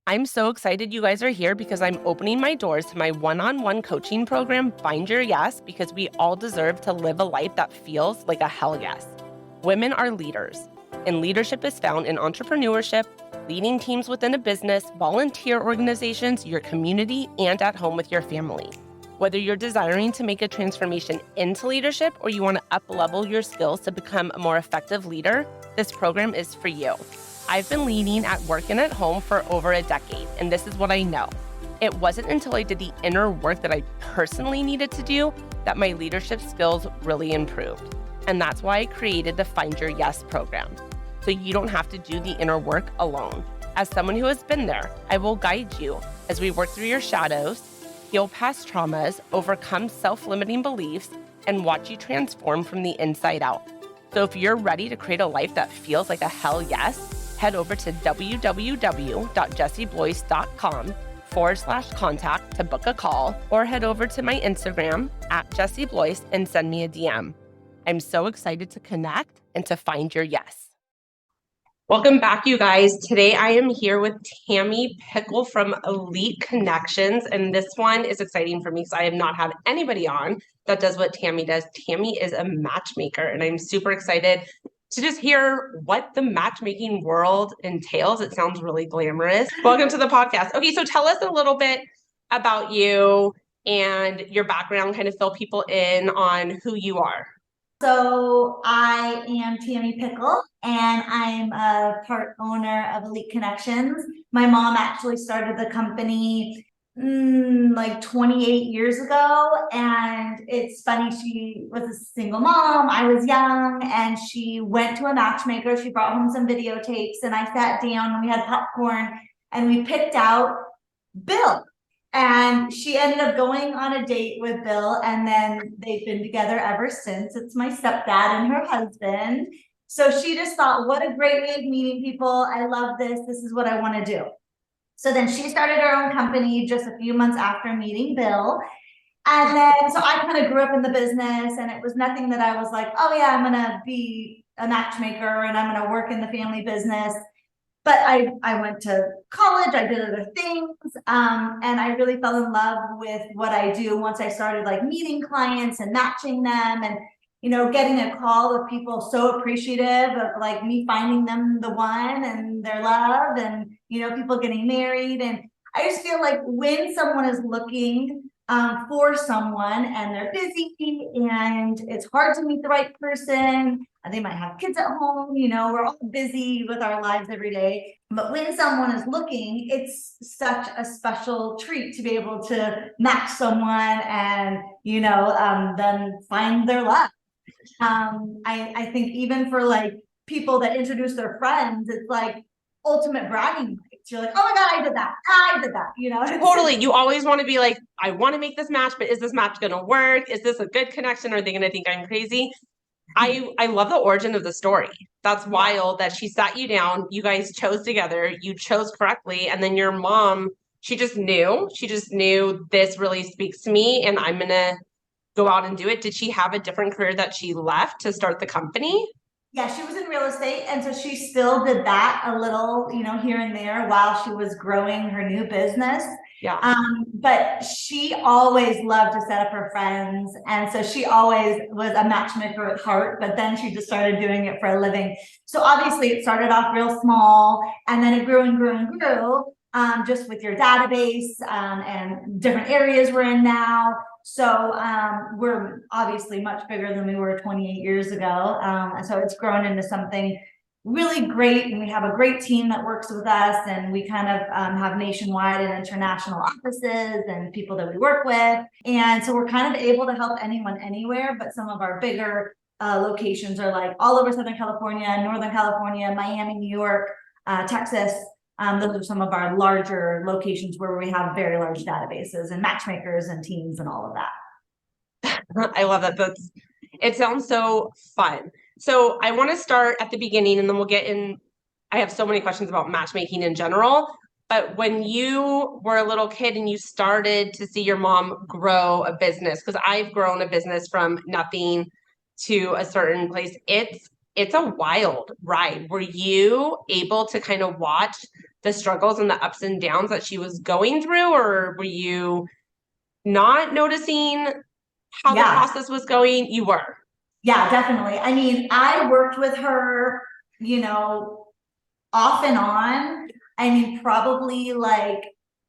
I'm so excited you guys are here because I'm opening my doors to my one-on-one coaching program, Find Your Yes, because we all deserve to live a life that feels like a hell yes. Women are leaders, and leadership is found in entrepreneurship, leading teams within a business, volunteer organizations, your community, and at home with your family. Whether you're desiring to make a transformation into leadership or you want to up-level your skills to become a more effective leader, this program is for you. I've been leading at work and at home for over a decade, and this is what I know. It wasn't until I did the inner work that I personally needed to do that my leadership skills really improved. And that's why I created the Find Your Yes program. So you don't have to do the inner work alone. As someone who has been there, I will guide you as we work through your shadows, heal past traumas, overcome self-limiting beliefs, and watch you transform from the inside out. So if you're ready to create a life that feels like a hell yes, head over to www.jessiblois.com/contact to book a call, or head over to my Instagram @jessiblois and send me a DM. I'm so excited to connect and to find your yes. Welcome back, you guys. Today I am here with Tammi Pickle from Elite Connections, and this one is exciting for me because I have not had anybody on that does what Tammi does. Tammi is a matchmaker, and I'm super excited to just hear what the matchmaking world entails. It sounds really glamorous. Welcome to the podcast. Okay, so tell us a little bit about you and your background, kind of fill people in on who you are. So I am Tammi Pickle, and I'm a part owner of Elite Connections. My mom actually started the company like 28 years ago, and it's funny, she was a single mom. I was young, and she went to a matchmaker. She brought home some videotapes, and I sat down and we had popcorn and we picked out Bill. And she ended up going on a date with Bill, and then they've been together ever since. It's my stepdad and her husband. So she just thought, what a great way of meeting people. I love this. This is what I want to do. So then she started her own company just a few months after meeting Bill. And then, so I kind of grew up in the business, and it was nothing that I was like, oh yeah, I'm going to be a matchmaker and I'm going to work in the family business. But I went to college, I did other things, and I really fell in love with what I do once I started like meeting clients and matching them, and getting a call of people so appreciative of like me finding them the one and their love, and people getting married. And I just feel like when someone is looking for someone and they're busy and it's hard to meet the right person, they might have kids at home, we're all busy with our lives every day. But when someone is looking, it's such a special treat to be able to match someone and, then find their love. I think even for like people that introduce their friends, it's like ultimate bragging rights. You're like, oh my God, I did that, Totally. You always want to be like, I want to make this match, but is this match going to work? Is this a good connection? Are they going to think I'm crazy? I love the origin of the story. That's wild that she sat you down, you guys chose together, you chose correctly, and then your mom, she just knew this really speaks to me and I'm going to go out and do it. Did she have a different career that she left to start the company? Yeah, she was in real estate, and so she still did that a little, here and there while she was growing her new business. Yeah. But she always loved to set up her friends, and so she always was a matchmaker at heart, but then she just started doing it for a living. So obviously it started off real small, and then it grew and grew and grew, just with your database, and different areas we're in now. So we're obviously much bigger than we were 28 years ago. So it's grown into something really great, and we have a great team that works with us, and we kind of have nationwide and international offices and people that we work with. And so we're kind of able to help anyone anywhere, but some of our bigger locations are like all over Southern California, Northern California, Miami, New York, Texas. Those are some of our larger locations where we have very large databases and matchmakers and teams and all of that. I love that. It sounds so fun. So I want to start at the beginning and then we'll get in. I have so many questions about matchmaking in general, but when you were a little kid and you started to see your mom grow a business, because I've grown a business from nothing to a certain place, it's a wild ride. Were you able to kind of watch the struggles and the ups and downs that she was going through, or were you not noticing how the Yeah. process was going? You were. Yeah, definitely. I mean, I worked with her, you know, off and on. I mean, probably like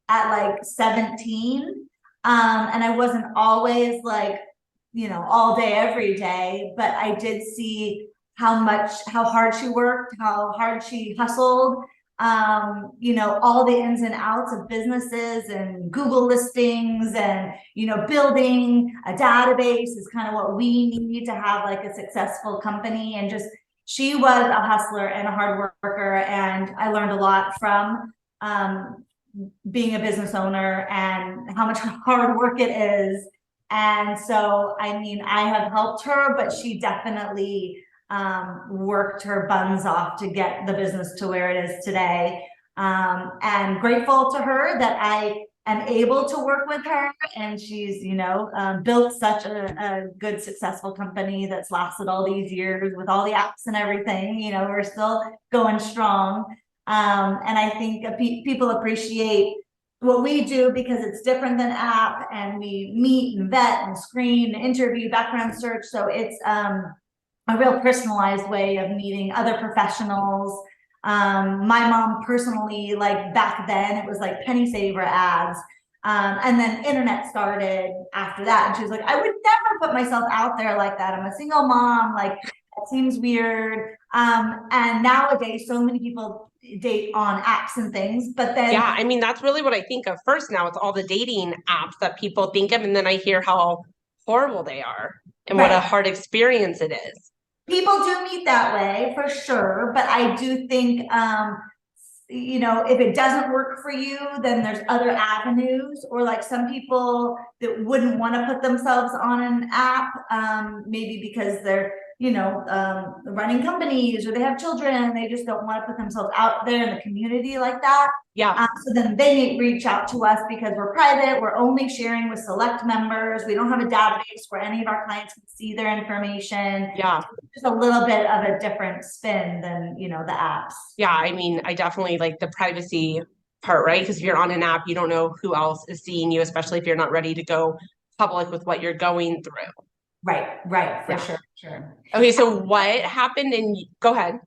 at like 17. And I wasn't always like, you know, all day, every day, but I did see how hard she worked, how hard she hustled, you know, all the ins and outs of businesses and Google listings and, you know, building a database is kind of what we need to have like a successful company. And just, she was a hustler and a hard worker. And I learned a lot from being a business owner and how much hard work it is. And so, I mean, I have helped her, but she definitely worked her buns off to get the business to where it is today. And grateful to her that I am able to work with her, and she's, you know, built such a good, successful company that's lasted all these years with all the apps and everything. You know, we're still going strong. And I think people appreciate what we do because it's different than app, and we meet and vet and screen, interview, background search. So it's a real personalized way of meeting other professionals. My mom personally, like back then, it was like penny saver ads. And then internet started after that. And she was like, I would never put myself out there like that. I'm a single mom. Like, that seems weird. And nowadays, so many people date on apps and things, but then Yeah, I mean, that's really what I think of first now. It's all the dating apps that people think of, and then I hear how horrible they are and what a hard experience it is. People do meet that way for sure, but I do think you know, if it doesn't work for you, then there's other avenues. Or like some people that wouldn't want to put themselves on an app, maybe because they're, you know, running companies or they have children and they just don't want to put themselves out there in the community like that. Yeah. So then they may reach out to us because we're private. We're only sharing with select members. We don't have a database where any of our clients can see their information. Yeah. Just a little bit of a different spin than, you know, the apps. Yeah, I mean, I definitely like the privacy part, right? Because if you're on an app, you don't know who else is seeing you, especially if you're not ready to go public with what you're going through. Right, for sure. Okay, so what happened and go ahead.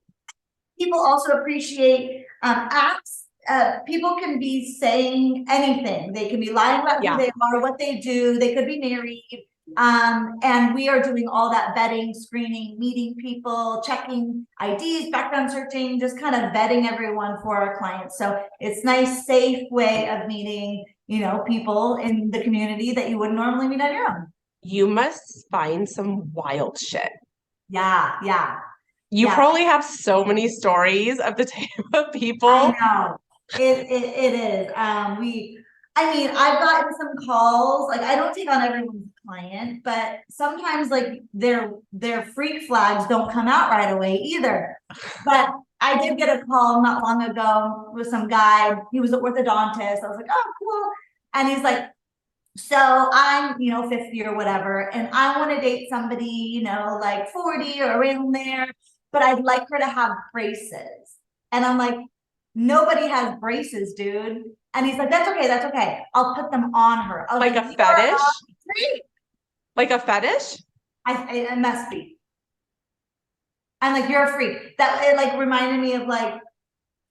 People also appreciate apps. People can be saying anything. They can be lying about who they are, what they do. They could be married. And we are doing all that vetting, screening, meeting people, checking IDs, background searching, just kind of vetting everyone for our clients. So it's nice, safe way of meeting, you know, people in the community that you wouldn't normally meet on your own. You must find some wild shit. Yeah. You probably have so many stories of the type of people. I know. It is. I mean, I've gotten some calls. Like, I don't take on everyone's client, but sometimes like their freak flags don't come out right away either. But I did get a call not long ago with some guy. He was an orthodontist. I was like, oh, cool. And he's like, so I'm, you know, 50 or whatever, and I want to date somebody, you know, like 40 or around there, but I'd like her to have braces. And I'm like, nobody has braces, dude. And he's like, that's okay. I'll put them on her. Like a fetish? Like a fetish? It must be. I'm like, you're a freak. That it like reminded me of like,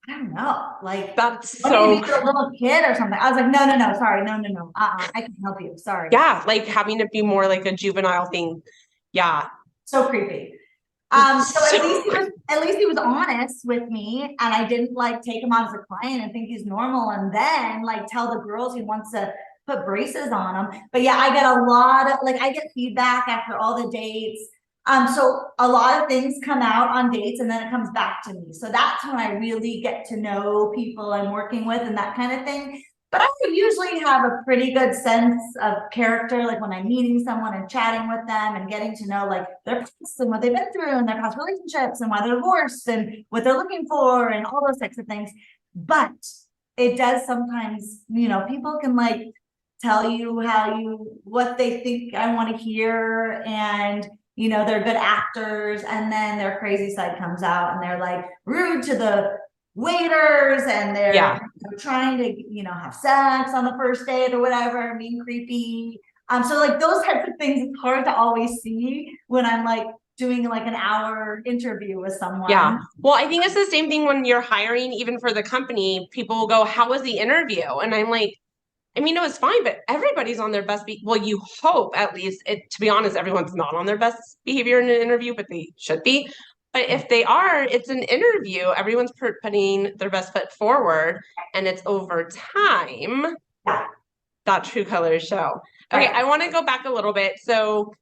I don't know, like that's so a little kid or something. I was like, no, sorry, no. I can help you. Sorry. Yeah, like having it be more like a juvenile thing. Yeah. So creepy. So at least he was honest with me, and I didn't like take him on as a client and think he's normal and then like tell the girls he wants to put braces on them. But yeah, I get a lot of like, I get feedback after all the dates. So a lot of things come out on dates and then it comes back to me. So that's when I really get to know people I'm working with and that kind of thing. But I usually have a pretty good sense of character, like when I'm meeting someone and chatting with them and getting to know like their past and what they've been through and their past relationships and why they're divorced and what they're looking for and all those types of things. But it does sometimes, you know, people can like tell you what they think I want to hear, and you know, they're good actors, and then their crazy side comes out and they're like rude to the waiters and they're Yeah. trying to, have sex on the first date or whatever, being creepy. So like those types of things, it's hard to always see when I'm like doing like an hour interview with Yeah. someone. Well, I think it's the same thing when you're hiring, even for the company. People will go, "How was the interview?" And I'm like, I mean, it was fine, but everybody's on their best well, you hope at least. To be honest, everyone's not on their best behavior in an interview, but they should be. But if they are, it's an interview. Everyone's putting their best foot forward, and it's over time Yeah, that true colors show. Okay, right. I want to go back a little bit. So,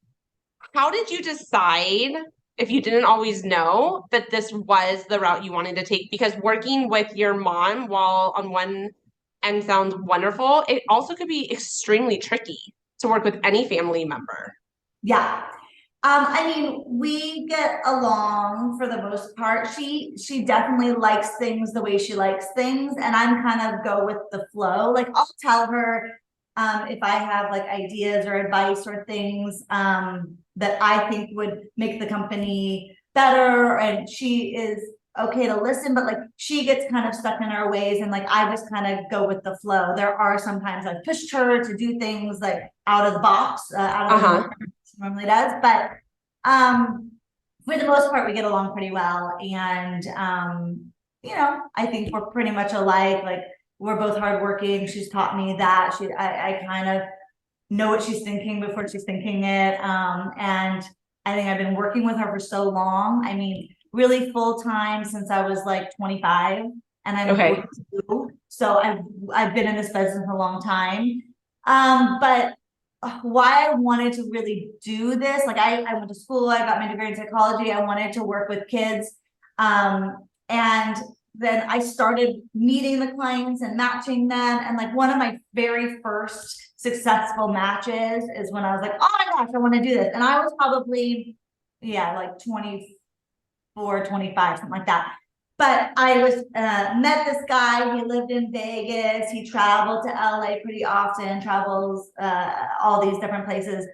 how did you decide, if you didn't always know, that this was the route you wanted to take? Because working with your mom, while on one end sounds wonderful, it also could be extremely tricky to work with any family member. Yeah. I mean, we get along for the most part. She definitely likes things the way she likes things, and I'm kind of go with the flow. Like I'll tell her if I have like ideas or advice or things that I think would make the company better, and she is okay to listen, but like she gets kind of stuck in her ways, and like I just kind of go with the flow. There are sometimes I've pushed her to do things like out of the box, out of the Uh-huh. norm normally does, but for the most part we get along pretty well, and I think we're pretty much alike. Like we're both hardworking. She's taught me that. I kind of know what she's thinking before she's thinking it, and I think I've been working with her for so long. I mean, really full time since I was like 25, and I'm Okay. 42, so I've been in this business a long time. But why I wanted to really do this, like I went to school, I got my degree in psychology, I wanted to work with kids. And then I started meeting the clients and matching them. And like one of my very first successful matches is when I was like, oh my gosh, I want to do this. And I was probably, yeah, like 24, 25, something like that. But I was met this guy. He lived in Vegas. He traveled to LA pretty often, travels all these different places.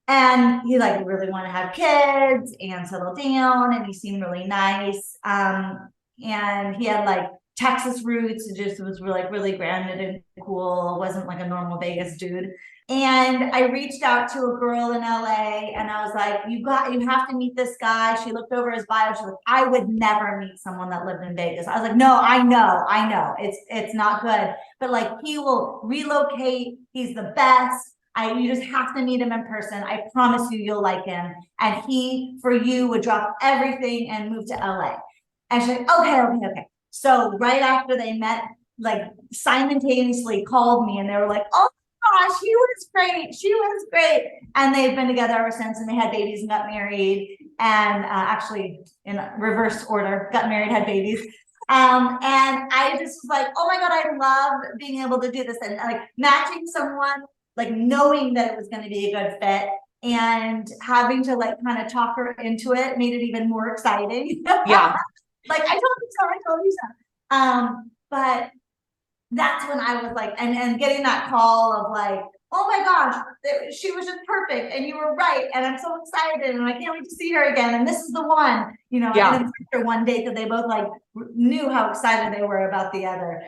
And he like really wanted to have kids and settle down, and he seemed really nice. And he had like Texas roots. It just was really grounded and cool. Wasn't like a normal Vegas dude. And I reached out to a girl in LA, and I was like, you have to meet this guy. She looked over his bio. She's like, I would never meet someone that lived in Vegas. I was like, no, I know. It's not good. But like he will relocate. He's the best. You just have to meet him in person. I promise you, you'll like him. And he, for you, would drop everything and move to LA. And she's like, okay. So right after they met, like simultaneously called me, and they were like, oh gosh, she was great. And they've been together ever since, and they had babies and got married, and actually in reverse order, got married, had babies. And I just was like, oh my God, I love being able to do this, and like matching someone, like knowing that it was going to be a good fit, and having to like kind of talk her into it made it even more exciting. Yeah. Like I told you so. But that's when I was like, and getting that call of like, oh my gosh, she was just perfect, and you were right, and I'm so excited, and I can't wait to see her again, and this is the one, Yeah. and then after one date that they both like knew how excited they were about the other.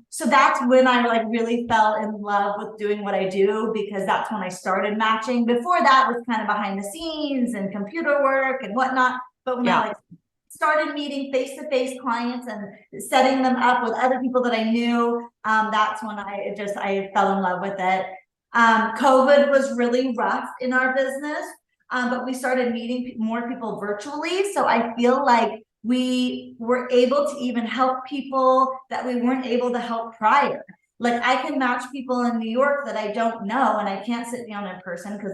So that's when I like really fell in love with doing what I do, because that's when I started matching. Before that was kind of behind the scenes and computer work and whatnot. But when I Yeah. like started meeting face-to-face clients and setting them up with other people that I knew, that's when I fell in love with it. COVID was really rough in our business, but we started meeting more people virtually. So I feel like we were able to even help people that we weren't able to help prior. Like I can match people in New York that I don't know, and I can't sit down in person, because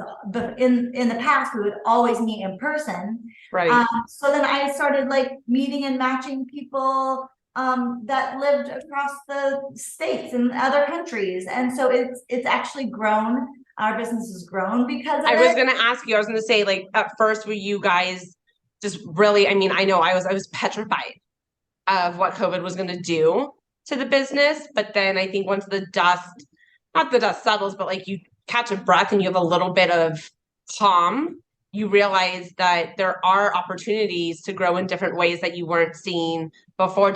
in the past we would always meet in person. Right. So then I started like meeting and matching people that lived across the states and other countries, and so it's actually grown. Our business has grown because of I was it. gonna ask you, I was gonna say, like, at first were you guys just really, I mean, I know I was petrified of what COVID was gonna do to the business. But then I think once not the dust settles, but like you catch a breath and you have a little bit of calm, you realize that there are opportunities to grow in different ways that you weren't seeing before.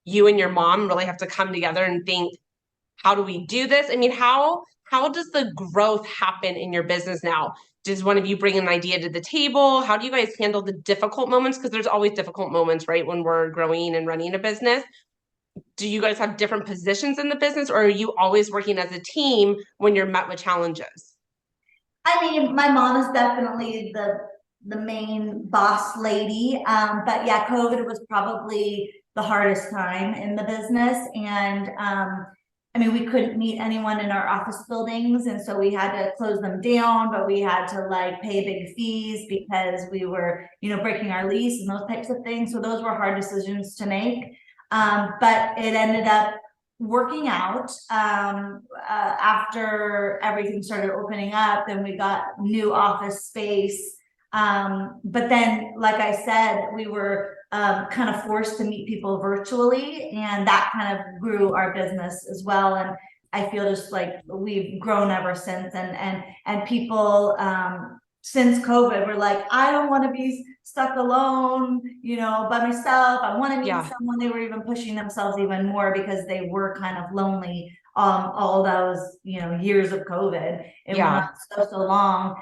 you and your mom really have to come together and think, how do we do this? I mean, how does the growth happen in your business now? Does one of you bring an idea to the table? How do you guys handle the difficult moments? Because there's always difficult moments, right? When we're growing and running a business. Do you guys have different positions in the business, or are you always working as a team when you're met with challenges? I mean, my mom is definitely the main boss lady. But yeah, COVID was probably the hardest time in the business. And I mean, we couldn't meet anyone in our office buildings, and so we had to close them down, but we had to like pay big fees because we were, you know, breaking our lease and those types of things. So those were hard decisions to make. But it ended up working out. After everything started opening up, then we got new office space. But then, like I said, we were kind of forced to meet people virtually, and that kind of grew our business as well. And I feel just like we've grown ever since. And people since COVID were like, I don't want to be stuck alone, you know, by myself. I want to meet someone. They were even pushing themselves even more because they were kind of lonely all those, you know, years of COVID. It went on so long.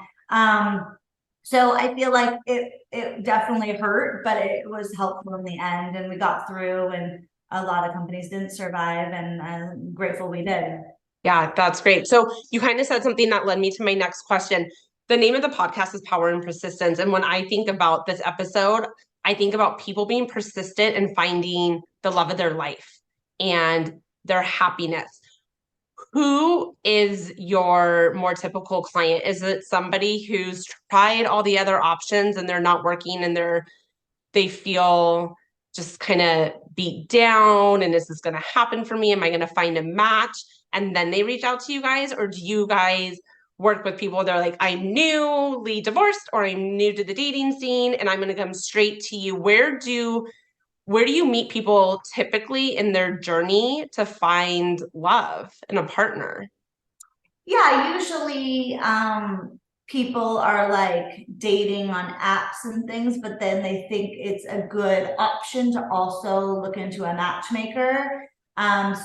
So I feel like it definitely hurt, but it was helpful in the end, and we got through, and a lot of companies didn't survive, and I'm grateful we did. Yeah, that's great. So you kind of said something that led me to my next question. The name of the podcast is Power and Persistence. And when I think about this episode, I think about people being persistent and finding the love of their life and their happiness. Who is your more typical client? Is it somebody who's tried all the other options and they're not working, and they feel just kind of beat down, and is this going to happen for me? Am I going to find a match? And then they reach out to you guys? Or do you guys work with people that are like, I'm newly divorced, or I'm new to the dating scene, and I'm going to come straight to you? Where do you meet people typically in their journey to find love in a partner? Yeah, usually people are like dating on apps and things, but then they think it's a good option to also look into a matchmaker.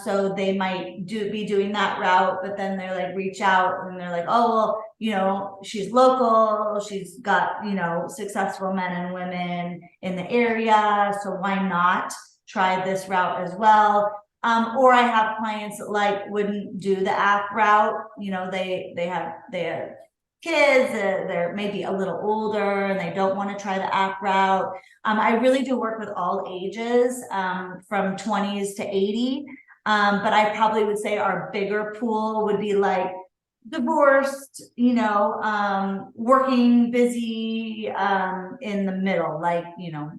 So they might be doing that route, but then they're like reach out and they're like, oh, well, you know, she's local, she's got, you know, successful men and women in the area, so why not try this route as well? Or I have clients that like wouldn't do the app route. You know, they have kids, they're maybe a little older and they don't want to try the app route. I really do work with all ages, from 20s to 80. But I probably would say our bigger pool would be like divorced, you know, working, busy, in the middle, like, you know,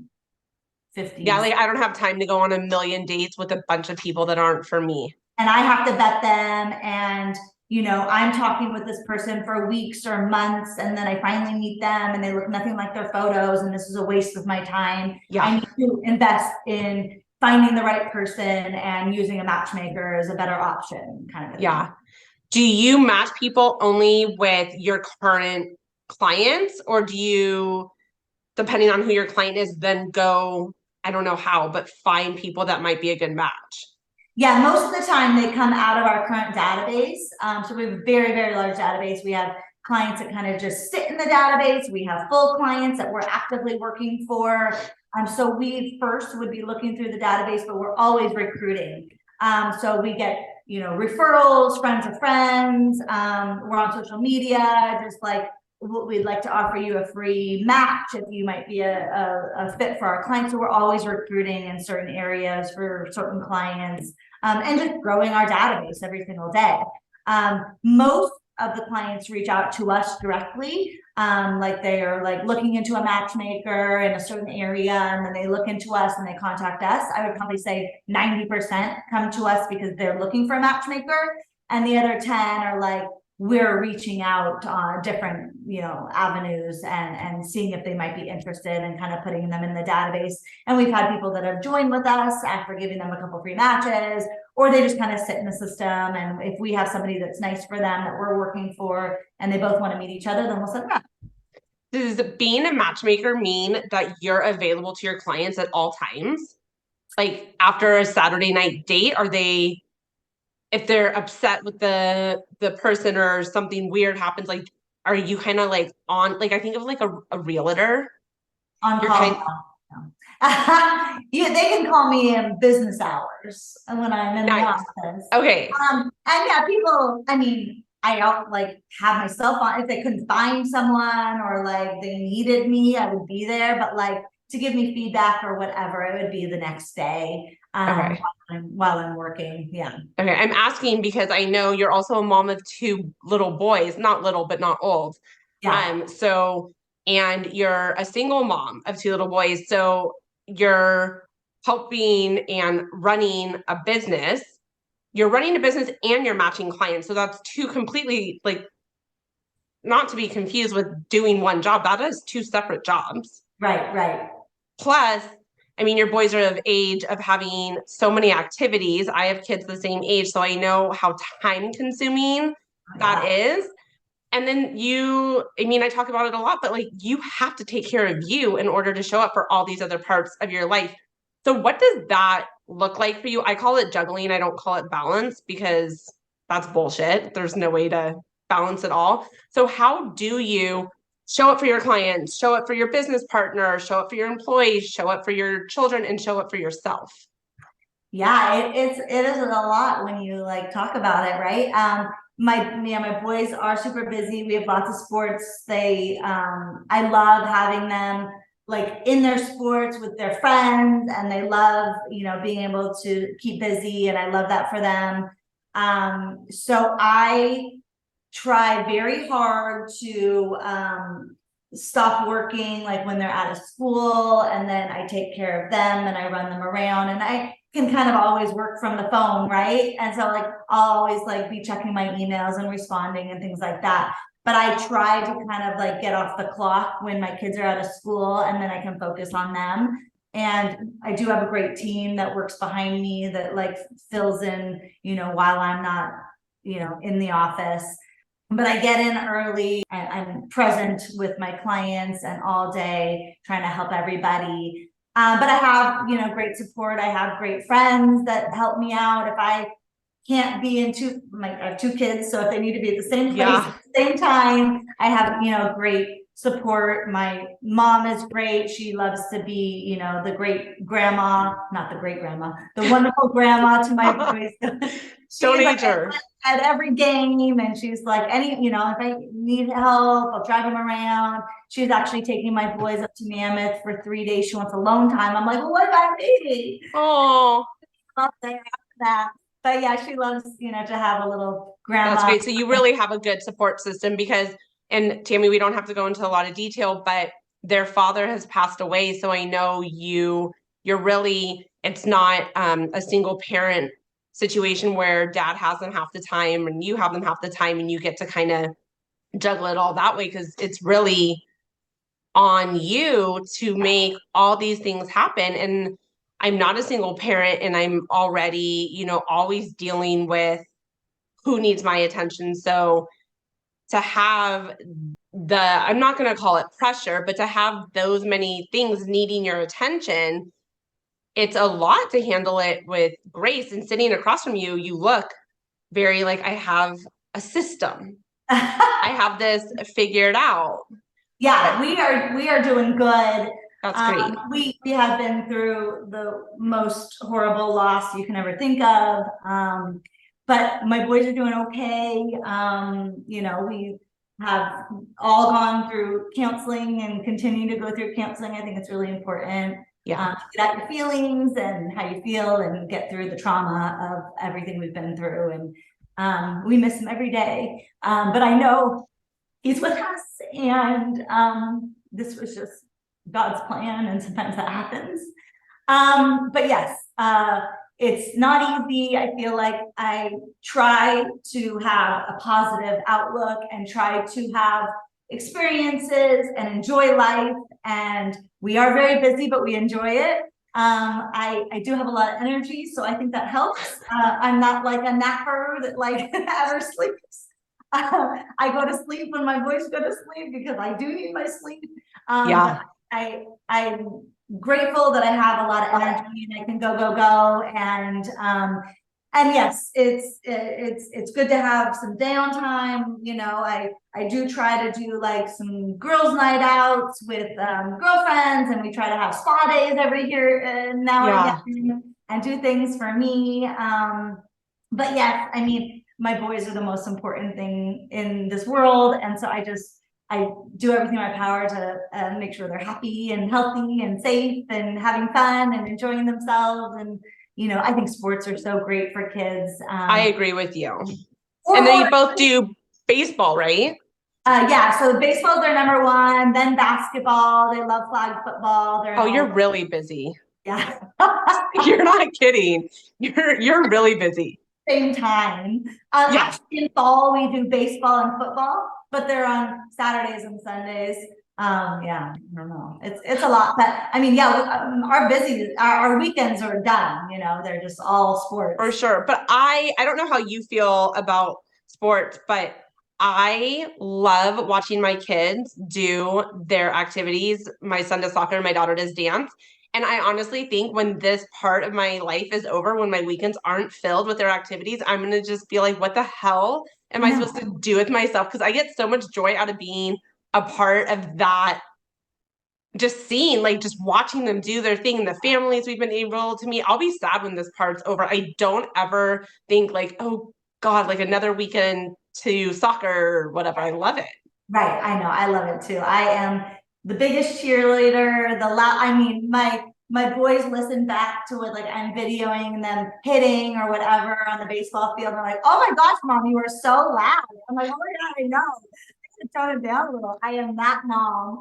50s. Yeah, like I don't have time to go on a million dates with a bunch of people that aren't for me. And I have to vet them, and you know, I'm talking with this person for weeks or months, and then I finally meet them and they look nothing like their photos, and this is a waste of my time. I need to invest in finding the right person, and using a matchmaker is a better option, kind of a thing. Do you match people only with your current clients, or do you, depending on who your client is, then go, I don't know how, but find people that might be a good match? Yeah, most of the time they come out of our current database. So we have a very, very large database. We have clients that kind of just sit in the database. We have full clients that we're actively working for. So we first would be looking through the database, but we're always recruiting. So we get, you know, referrals, friends of friends. We're on social media, just like we'd like to offer you a free match if you might be a fit for our clients. So we're always recruiting in certain areas for certain clients, and just growing our database every single day. Most of the clients reach out to us directly, like they are like looking into a matchmaker in a certain area, and then they look into us and they contact us. I would probably say 90% come to us because they're looking for a matchmaker, and the other 10 are like, we're reaching out on different, you know, avenues and seeing if they might be interested, and kind of putting them in the database. And we've had people that have joined with us after giving them a couple free matches, or they just kind of sit in the system. And if we have somebody that's nice for them that we're working for and they both want to meet each other, then we'll send them up. Does being a matchmaker mean that you're available to your clients at all times? like after a Saturday night date? Are they, if they're upset with the person or something weird happens, like, are you kind of like on, like, I think of like a realtor. On You're call. kind Yeah, they can call me in business hours when I'm in the nice. office. Okay. And yeah, people, I mean, I don't like have my cell phone. If they couldn't find someone or like they needed me, I would be there. But like to give me feedback or whatever, it would be the next day Okay. while I'm working. Yeah. Okay. I'm asking because I know you're also a mom of two little boys, not little, but not old. Yeah. So, and you're a single mom of two little boys. So you're helping and running a business. You're running a business and you're matching clients. So that's two completely, like, not to be confused with doing one job. That is two separate jobs. Right, right. Plus, I mean, your boys are of age of having so many activities. I have kids the same age, so I know how time consuming that Yeah. is. And then you, I mean, I talk about it a lot, but like you have to take care of you in order to show up for all these other parts of your life. So, what does that look like for you? I call it juggling. I don't call it balance because that's bullshit. There's no way to balance it all. So, how do you show up for your clients, show up for your business partner, show up for your employees, show up for your children, and show up for yourself? Yeah, it is a lot when you like talk about it, right? My boys are super busy. We have lots of sports. I love having them like in their sports with their friends, and they love, being able to keep busy, and I love that for them. So I try very hard to stop working like when they're out of school, and then I take care of them and I run them around, and I can kind of always work from the phone, right? And so like I'll always like be checking my emails and responding and things like that. But I try to kind of like get off the clock when my kids are out of school, and then I can focus on them. And I do have a great team that works behind me that like fills in, while I'm not, in the office. But I get in early. I'm present with my clients and all day trying to help everybody. But I have, great support. I have great friends that help me out. If I can't be I have two kids, so if they need to be at the same place at the same time, I have, great support. My mom is great. She loves to be, the great grandma, not the great grandma, the wonderful grandma to my boys. Don't She's like, age her. at every game, and she's like, if I need help, I'll drive them around. She's actually taking my boys up to Mammoth for 3 days. She wants alone time. I'm like, well, what about me? Oh, Up there after that. But yeah, she loves, to have a little that's grandma. great. So you really have a good support system because, and Tammi, we don't have to go into a lot of detail, but their father has passed away. So I know you're really, it's not a single parent situation where dad has them half the time and you have them half the time and you get to kind of juggle it all that way because it's really on you to make all these things happen. And I'm not a single parent and I'm already, always dealing with who needs my attention. So to have I'm not going to call it pressure, but to have those many things needing your attention, it's a lot to handle it with grace. And sitting across from you, you look very like I have a system. I have this figured out. Yeah, we are doing good. That's great. We have been through the most horrible loss you can ever think of. But my boys are doing okay. We have all gone through counseling and continue to go through counseling. I think it's really important. Yeah. To get out your feelings and how you feel and get through the trauma of everything we've been through. And we miss him every day. But I know he's with us, and this was just God's plan, and sometimes that happens. But yes, it's not easy. I feel like I try to have a positive outlook and try to have experiences and enjoy life. And we are very busy, but we enjoy it. I do have a lot of energy, so I think that helps. I'm not like a napper that like ever sleeps. I go to sleep when my boys go to sleep because I do need my sleep. Yeah. I grateful that I have a lot of energy and I can go. And yes, it's good to have some downtime. You know, I do try to do like some girls' night outs with girlfriends, and we try to have spa days every year now and again, and do things for me. But yes, I mean, my boys are the most important thing in this world, and so I do everything in my power to make sure they're happy and healthy and safe and having fun and enjoying themselves. And, you know, I think sports are so great for kids. I agree with you. And they both do baseball, right? Yeah, so baseball's their number one, then basketball. They love flag football. Oh, you're really busy. Yeah. You're not kidding. You're really busy. Same time. Yeah. In fall, we do baseball and football, but they're on Saturdays and Sundays. Yeah, I don't know. It's a lot, but I mean, yeah, our weekends are done. You know, they're just all sports. For sure. But I don't know how you feel about sports, but I love watching my kids do their activities. My son does soccer, my daughter does dance. And I honestly think when this part of my life is over, when my weekends aren't filled with their activities, I'm going to just be like, what the hell am I supposed to do with myself? Because I get so much joy out of being a part of that, just seeing, like, just watching them do their thing, the families we've been able to meet. I'll be sad when this part's over. I don't ever think like, oh God, like another weekend to soccer or whatever. I love it. Right. I know. I love it too. I am the biggest cheerleader. I mean, my boys listen back to it, like I'm videoing them hitting or whatever on the baseball field. They're like, "Oh my gosh, mom, you are so loud." I'm like, "Oh my God, I know. I should tone it down a little." I am that mom.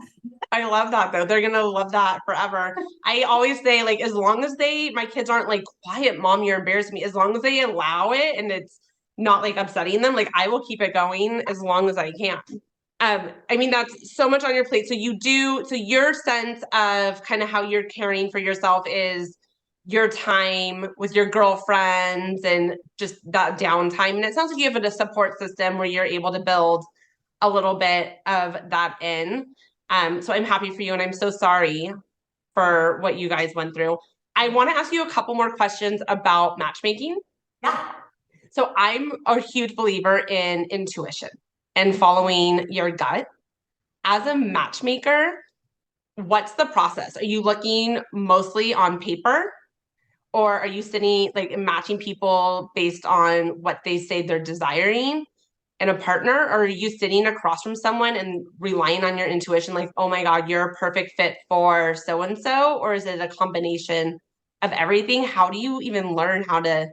I love that though. They're gonna love that forever. I always say, like, as long as my kids aren't like, quiet, mom, you're embarrassing me. As long as they allow it and it's not like upsetting them, like I will keep it going as long as I can. I mean, that's so much on your plate. So your sense of kind of how you're caring for yourself is your time with your girlfriends and just that downtime. And it sounds like you have a support system where you're able to build a little bit of that in. So I'm happy for you, and I'm so sorry for what you guys went through. I want to ask you a couple more questions about matchmaking. Yeah. So I'm a huge believer in intuition and following your gut. As a matchmaker, what's the process? Are you looking mostly on paper, or are you sitting like matching people based on what they say they're desiring in a partner? Or are you sitting across from someone and relying on your intuition, like, oh my God, you're a perfect fit for so and so? Or is it a combination of everything? How do you even learn how to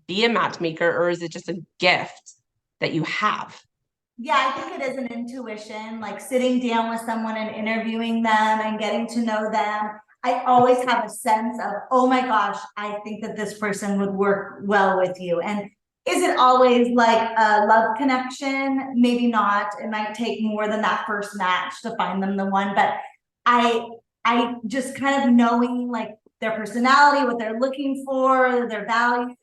be a matchmaker, or is it just a gift that you have? Yeah, I think it is an intuition, like sitting down with someone and interviewing them and getting to know them. I always have a sense of, oh my gosh, I think that this person would work well with you. And is it always like a love connection? Maybe not. It might take more than that first match to find them the one. But I I just kind of knowing like their personality, what they're looking for, their values,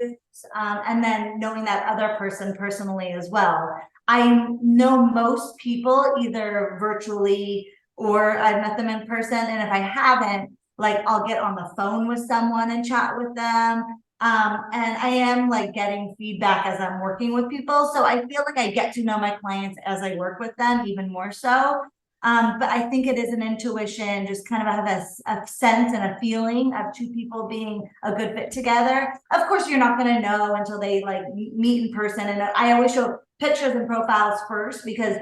and then knowing that other person personally as well. I know most people either virtually or I've met them in person. And if I haven't, like I'll get on the phone with someone and chat with them. And I am like getting feedback as I'm working with people. So I feel like I get to know my clients as I work with them even more so. But I think it is an intuition, just kind of have a sense and a feeling of two people being a good fit together. Of course, you're not going to know until they like meet in person. And I always show pictures and profiles first because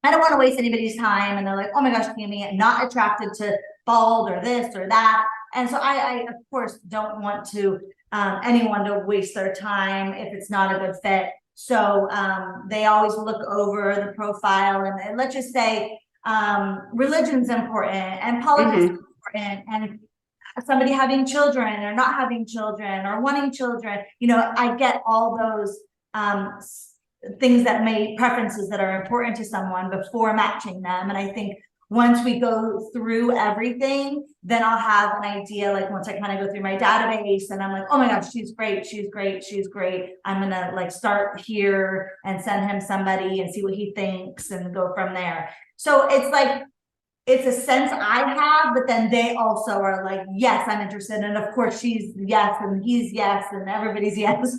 I don't want to waste anybody's time. And they're like, oh my gosh, Tammi, I'm not attracted to bald or this or that. And so I of course, don't want to anyone to waste their time if it's not a good fit. So they always look over the profile and let's just say religion's important and politics is important and somebody having children or not having children or wanting children, you know, I get all those things that may preferences that are important to someone before matching them. And I think once we go through everything, then I'll have an idea. Like once I kind of go through my database and I'm like, oh my gosh, she's great. She's great. She's great. I'm going to like start here and send him somebody and see what he thinks and go from there. So it's like, it's a sense I have, but then they also are like, yes, I'm interested. And of course she's yes, and he's yes, and everybody's yes.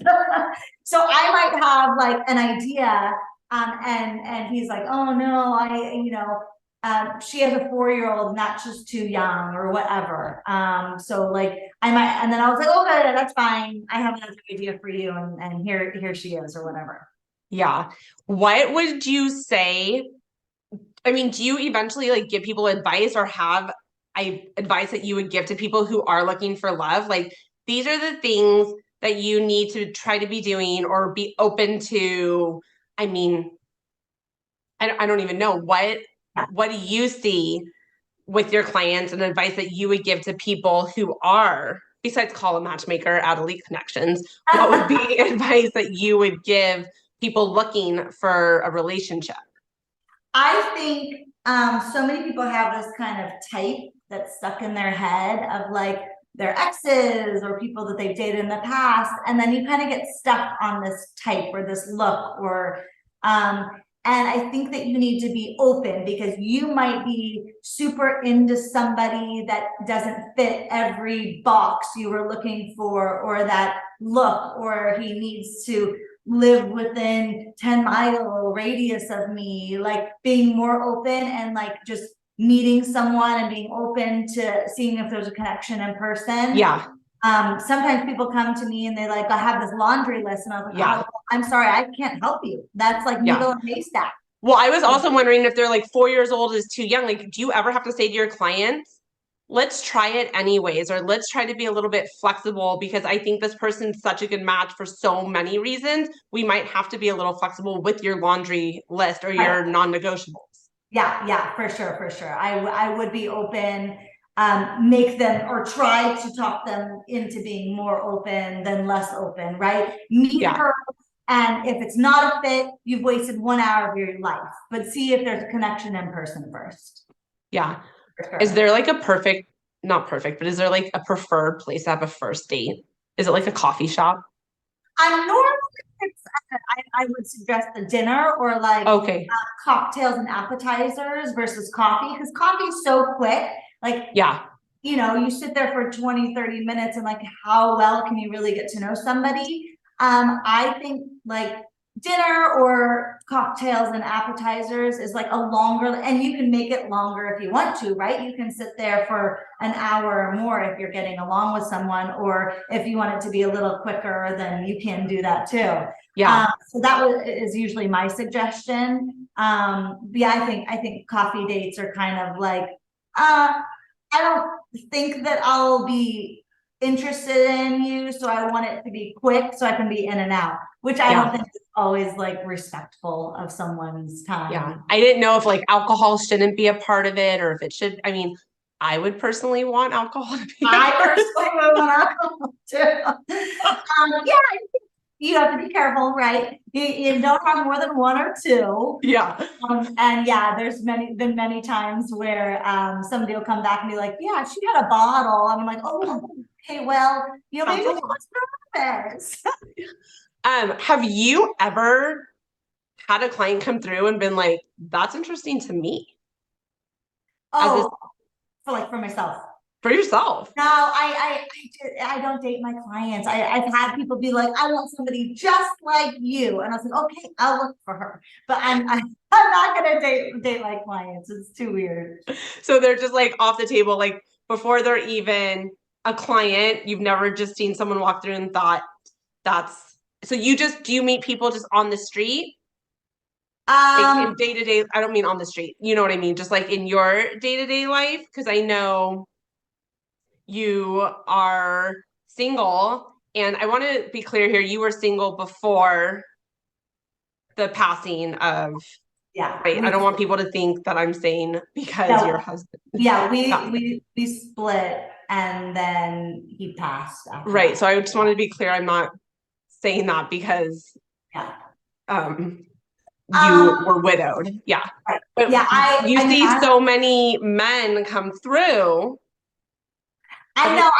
So I might have like an idea, and he's like, oh no, she has a 4-year-old and that's just too young or whatever. So like I might, and then I was like, oh good, that's fine. I have another idea for you, and here she is or whatever. Yeah. What would you say? I mean, do you eventually like give people advice or have advice that you would give to people who are looking for love? Like, these are the things that you need to try to be doing or be open to. I mean, I don't even know what do you see with your clients and advice that you would give to people who are, besides call a matchmaker at Elite Connections, what would be advice that you would give people looking for a relationship? I think so many people have this kind of type that's stuck in their head of like their exes or people that they've dated in the past, and then you kind of get stuck on this type or this look or and I think that you need to be open because you might be super into somebody that doesn't fit every box you were looking for, or that look, or he needs to live within 10-mile radius of me. Like being more open and like just meeting someone and being open to seeing if there's a connection in person. Yeah. Sometimes people come to me and they like, I have this laundry list, and I was like, Yeah. oh, I'm sorry, I can't help you. That's like needle and haystack. Well, I was also wondering if they're like 4 years old is too young. Like, do you ever have to say to your clients, let's try it anyways, or let's try to be a little bit flexible because I think this person's such a good match for so many reasons. We might have to be a little flexible with your laundry list or your non-negotiables. Yeah, for sure. I would be open, make them or try to talk them into being more open than less open, right? Meet her, and if it's not a fit, you've wasted 1 hour of your life. But see if there's a connection in person first. Yeah. Sure. Is there like a perfect, not perfect, but is there like a preferred place to have a first date? Is it like a coffee shop? I'm normally, I would suggest a dinner or like cocktails and appetizers versus coffee, because coffee is so quick. Like, you sit there for 20-30 minutes and like, how well can you really get to know somebody? I think like dinner or cocktails and appetizers is like a longer, and you can make it longer if you want to, right? You can sit there for an hour or more if you're getting along with someone, or if you want it to be a little quicker, then you can do that too. So that is usually my suggestion. I think coffee dates are kind of like, I don't think that I'll be interested in you, so I want it to be quick so I can be in and out, which I don't think is always like respectful of someone's time. Yeah. I didn't know if like alcohol shouldn't be a part of it or if it should. I mean, I would personally want alcohol to be I personally would want alcohol too. You have to be careful, right? You don't have more than one or two. And there's been many times where somebody will come back and be like, yeah, she had a bottle. I'm like, oh, okay, well, maybe what's nervous. Have you ever had a client come through and been like, that's interesting to me? For myself. For yourself? No, I don't date my clients. I've had people be like, I want somebody just like you, and I was like, okay, I'll look for her, but I'm not gonna date my clients. It's too weird. So they're just like off the table, like before they're even a client. You've never just seen someone walk through and thought that's so. Do you meet people just on the street? Like in day-to-day, I don't mean on the street, you know what I mean? Just like in your day-to-day life, because I know you are single, and I want to be clear here, you were single before the passing of right. I don't want people to think that I'm saying because your husband. We split and then he passed after right. So I just wanted to be clear, I'm not saying that because you were widowed. But you see so many men come through. I know.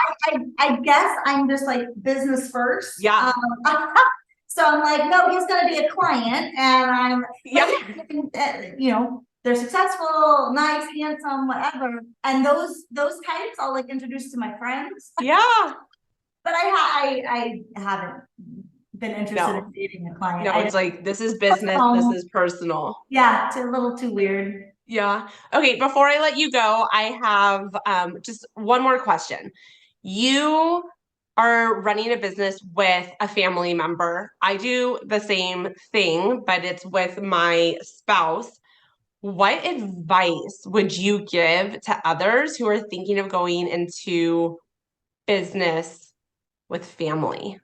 I guess I'm just like business first. So I'm like, no, he's going to be a client, and I'm, they're successful, nice, handsome, whatever. And those types I'll like introduce to my friends. Yeah. But I haven't been interested in dating a client. No, it's like, this is business, this is personal. Yeah, it's a little too weird. Yeah. Okay, before I let you go, I have just one more question. You are running a business with a family member. I do the same thing, but it's with my spouse. What advice would you give to others who are thinking of going into business with family?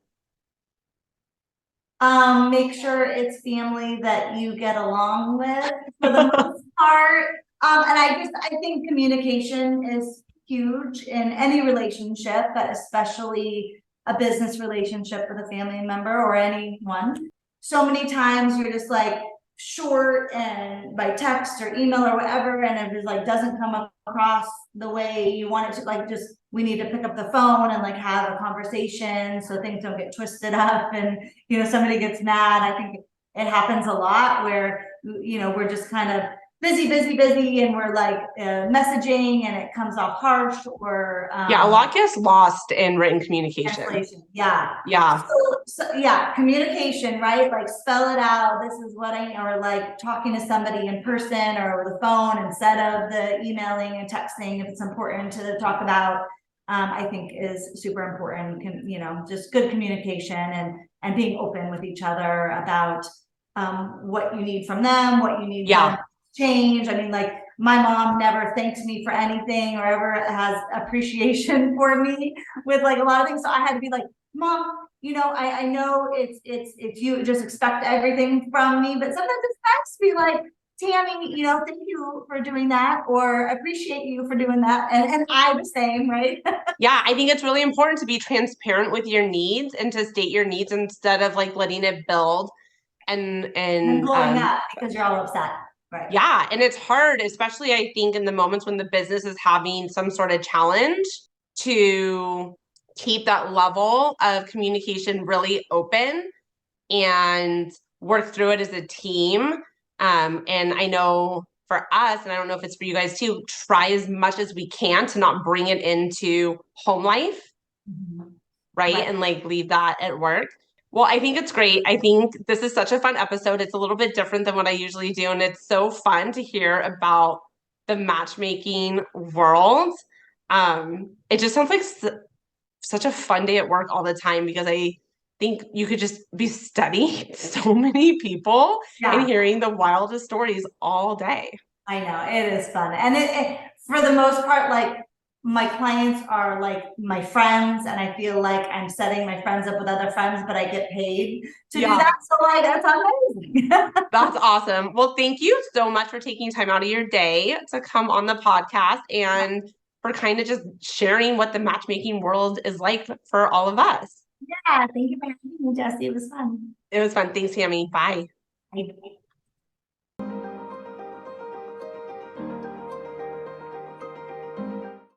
Make sure it's family that you get along with for the most part. And I think communication is huge in any relationship, but especially a business relationship with a family member or anyone. So many times you're just like short and by text or email or whatever, and it just like doesn't come across the way you want it to, like just we need to pick up the phone and like have a conversation so things don't get twisted up and somebody gets mad. I think it happens a lot where we're just kind of busy and we're like messaging and it comes off harsh or Yeah, a lot gets lost in written communication. Yeah. So yeah, communication, right? Like spell it out. This is what or like talking to somebody in person or over the phone instead of the emailing and texting if it's important to talk about. I think is super important. Just good communication and being open with each other about what you need from them, what you need them to change. I mean, like my mom never thanks me for anything or ever has appreciation for me with like a lot of things. So I had to be like, Mom, I know it's you just expect everything from me, but sometimes it's nice to be like, Tammi, thank you for doing that or appreciate you for doing that. And I the same, right? Yeah, I think it's really important to be transparent with your needs and to state your needs instead of like letting it build and blowing up because you're all upset. Right. Yeah, and it's hard, especially I think in the moments when the business is having some sort of challenge to keep that level of communication really open and work through it as a team. And I know for us, and I don't know if it's for you guys too, try as much as we can to not bring it into home life, right? And like leave that at work. Well, I think it's great. I think this is such a fun episode. It's a little bit different than what I usually do. And it's so fun to hear about the matchmaking world. It just sounds like such a fun day at work all the time because I think you could just be studying so many people and hearing the wildest stories all day. I know, it is fun. And it for the most part, like my clients are like my friends and I feel like I'm setting my friends up with other friends, but I get paid to do that. So like, that's amazing. That's awesome. Well, thank you so much for taking time out of your day to come on the podcast and for kind of just sharing what the matchmaking world is like for all of us. Yeah, thank you for having me, Jessie. It was fun. It was fun. Thanks, Tammi. Bye. Bye.